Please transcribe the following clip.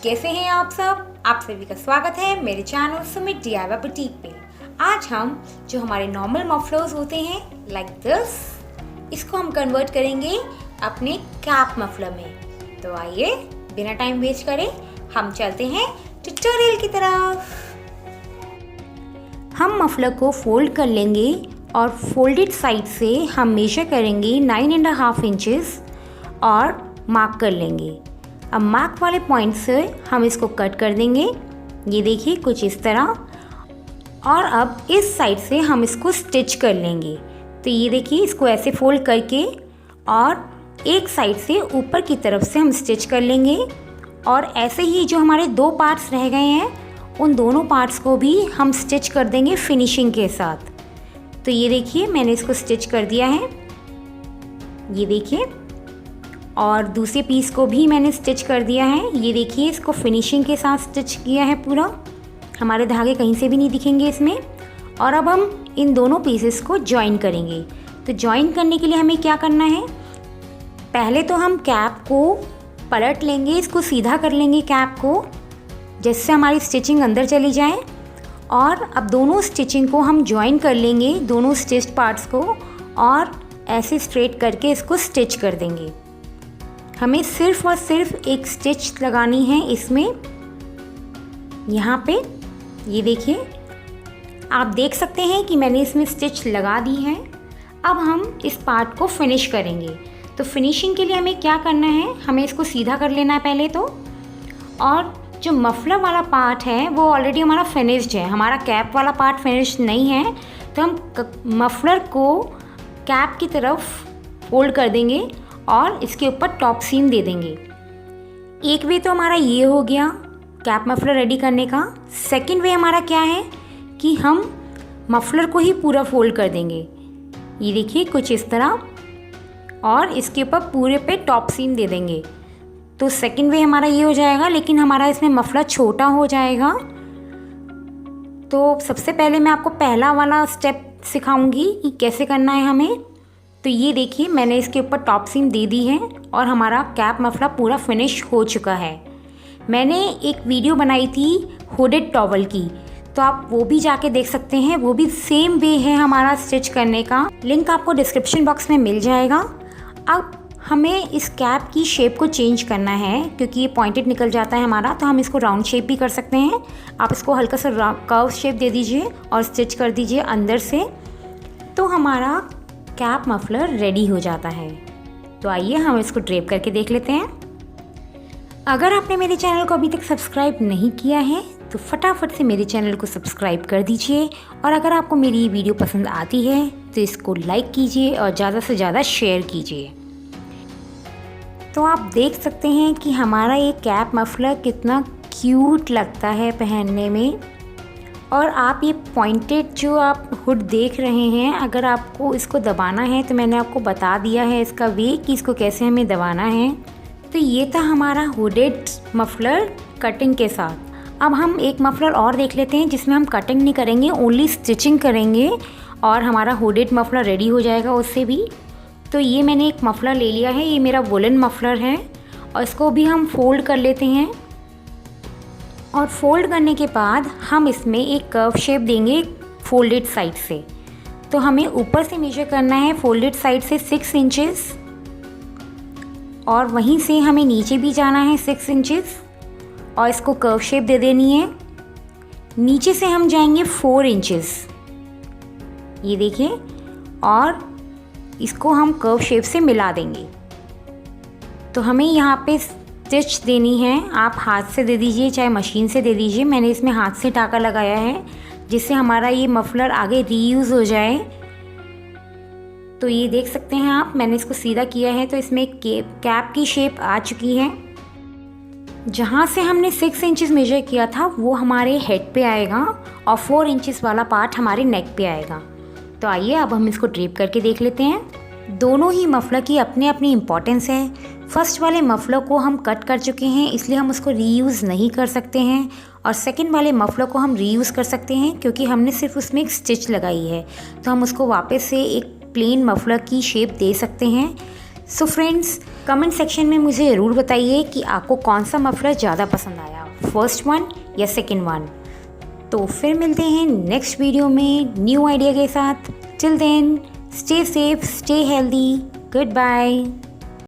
कैसे हैं आप सब? आप सभी का स्वागत है मेरे चैनल सुमित DIY बुटीक पे। आज हम जो हमारे नॉर्मल मफलर्स होते हैं लाइक दिस, इसको हम कन्वर्ट करेंगे अपने कैप मफलर में। तो आइए बिना टाइम वेस्ट करे हम चलते हैं ट्यूटोरियल की तरफ। हम मफलर को फोल्ड कर लेंगे और फोल्डेड साइड से हम मेजर करेंगे 9.5 इंचेस और मार्क कर लेंगे। अब मार्क वाले पॉइंट से हम इसको कट कर देंगे, ये देखिए कुछ इस तरह। और अब इस साइड से हम इसको स्टिच कर लेंगे। तो ये देखिए इसको ऐसे फोल्ड करके और एक साइड से ऊपर की तरफ से हम स्टिच कर लेंगे। और ऐसे ही जो हमारे दो पार्ट्स रह गए हैं उन दोनों पार्ट्स को भी हम स्टिच कर देंगे फिनिशिंग के साथ। तो ये देखिए मैंने इसको स्टिच कर दिया है, ये देखिए। और दूसरे पीस को भी मैंने स्टिच कर दिया है, ये देखिए इसको फिनिशिंग के साथ स्टिच किया है पूरा। हमारे धागे कहीं से भी नहीं दिखेंगे इसमें। और अब हम इन दोनों पीसेस को जॉइन करेंगे। तो जॉइन करने के लिए हमें क्या करना है, पहले तो हम कैप को पलट लेंगे, इसको सीधा कर लेंगे कैप को, जिससे हमारी स्टिचिंग अंदर चली जाए। और अब दोनों स्टिचिंग को हम जॉइन कर लेंगे, दोनों स्टिच्ड पार्ट्स को, और ऐसे स्ट्रेट करके इसको स्टिच कर देंगे। हमें सिर्फ और सिर्फ एक स्टिच लगानी है इसमें, यहाँ पे ये देखिए आप देख सकते हैं कि मैंने इसमें स्टिच लगा दी है। अब हम इस पार्ट को फिनिश करेंगे। तो फिनिशिंग के लिए हमें क्या करना है, हमें इसको सीधा कर लेना है पहले तो। और जो मफलर वाला पार्ट है वो ऑलरेडी हमारा फिनिश्ड है, हमारा कैप वाला पार्ट फिनिश्ड नहीं है। तो हम मफलर को कैप की तरफ फोल्ड कर देंगे और इसके ऊपर टॉप सीम दे देंगे। एक वे तो हमारा ये हो गया कैप मफलर रेडी करने का। सेकंड वे हमारा क्या है कि हम मफलर को ही पूरा फोल्ड कर देंगे, ये देखिए कुछ इस तरह, और इसके ऊपर पूरे पे टॉप सीम दे देंगे। तो सेकंड वे हमारा ये हो जाएगा, लेकिन हमारा इसमें मफलर छोटा हो जाएगा। तो सबसे पहले मैं आपको पहला वाला स्टेप सिखाऊंगी कि कैसे करना है हमें। तो ये देखिए मैंने इसके ऊपर टॉप सीम दे दी है और हमारा कैप मफलर पूरा फिनिश हो चुका है। मैंने एक वीडियो बनाई थी हुडेड टॉवल की, तो आप वो भी जाके देख सकते हैं, वो भी सेम वे है हमारा स्टिच करने का। लिंक आपको डिस्क्रिप्शन बॉक्स में मिल जाएगा। अब हमें इस कैप की शेप को चेंज करना है, क्योंकि ये पॉइंटेड निकल जाता है हमारा, तो हम इसको राउंड शेप भी कर सकते हैं। आप इसको हल्का सा कर्व शेप दे दीजिए और स्टिच कर दीजिए अंदर से, तो हमारा कैप मफलर रेडी हो जाता है। तो आइए हम इसको ड्रेप करके देख लेते हैं। अगर आपने मेरे चैनल को अभी तक सब्सक्राइब नहीं किया है तो फटाफट से मेरे चैनल को सब्सक्राइब कर दीजिए। और अगर आपको मेरी ये वीडियो पसंद आती है तो इसको लाइक कीजिए और ज़्यादा से ज़्यादा शेयर कीजिए। तो आप देख सकते हैं कि हमारा ये कैप मफलर कितना क्यूट लगता है पहनने में। और आप ये पॉइंटेड जो आप हुड देख रहे हैं, अगर आपको इसको दबाना है तो मैंने आपको बता दिया है इसका वे कि इसको कैसे हमें दबाना है। तो ये था हमारा हुडेड मफलर कटिंग के साथ। अब हम एक मफलर और देख लेते हैं जिसमें हम कटिंग नहीं करेंगे, ओनली स्टिचिंग करेंगे, और हमारा हुडेड मफलर रेडी हो जाएगा उससे भी। तो ये मैंने एक मफलर ले लिया है, ये मेरा वुलन मफलर है, और इसको भी हम फोल्ड कर लेते हैं। और फोल्ड करने के बाद हम इसमें एक कर्व शेप देंगे फोल्डेड साइड से। तो हमें ऊपर से मेजर करना है फोल्डेड साइड से 6 इंचेस, और वहीं से हमें नीचे भी जाना है 6 इंचेस, और इसको कर्व शेप दे देनी है। नीचे से हम जाएंगे 4 इंचेस, ये देखिए, और इसको हम कर्व शेप से मिला देंगे। तो हमें यहाँ पे स्टिच देनी है, आप हाथ से दे दीजिए चाहे मशीन से दे दीजिए। मैंने इसमें हाथ से टाका लगाया है जिससे हमारा ये मफलर आगे रीयूज़ हो जाए। तो ये देख सकते हैं आप, मैंने इसको सीधा किया है तो इसमें कैप की शेप आ चुकी है। जहाँ से हमने 6 इंचेस मेजर किया था वो हमारे हेड पे आएगा, और 4 इंचेस वाला पार्ट हमारे नेक पे आएगा। तो आइए अब हम इसको ड्रेप करके देख लेते हैं। दोनों ही मफलर की अपनी अपनी इम्पोर्टेंस है। फर्स्ट वाले मफलर को हम कट कर चुके हैं, इसलिए हम उसको रीयूज़ नहीं कर सकते हैं। और सेकंड वाले मफलर को हम रीयूज़ कर सकते हैं, क्योंकि हमने सिर्फ उसमें एक स्टिच लगाई है, तो हम उसको वापस से एक प्लेन मफलर की शेप दे सकते हैं। सो फ्रेंड्स, कमेंट सेक्शन में मुझे ज़रूर बताइए कि आपको कौन सा मफलर ज़्यादा पसंद आया, फर्स्ट वन या सेकंड वन। तो फिर मिलते हैं नेक्स्ट वीडियो में न्यू आइडिया के साथ। Till then, stay safe, stay healthy, good bye.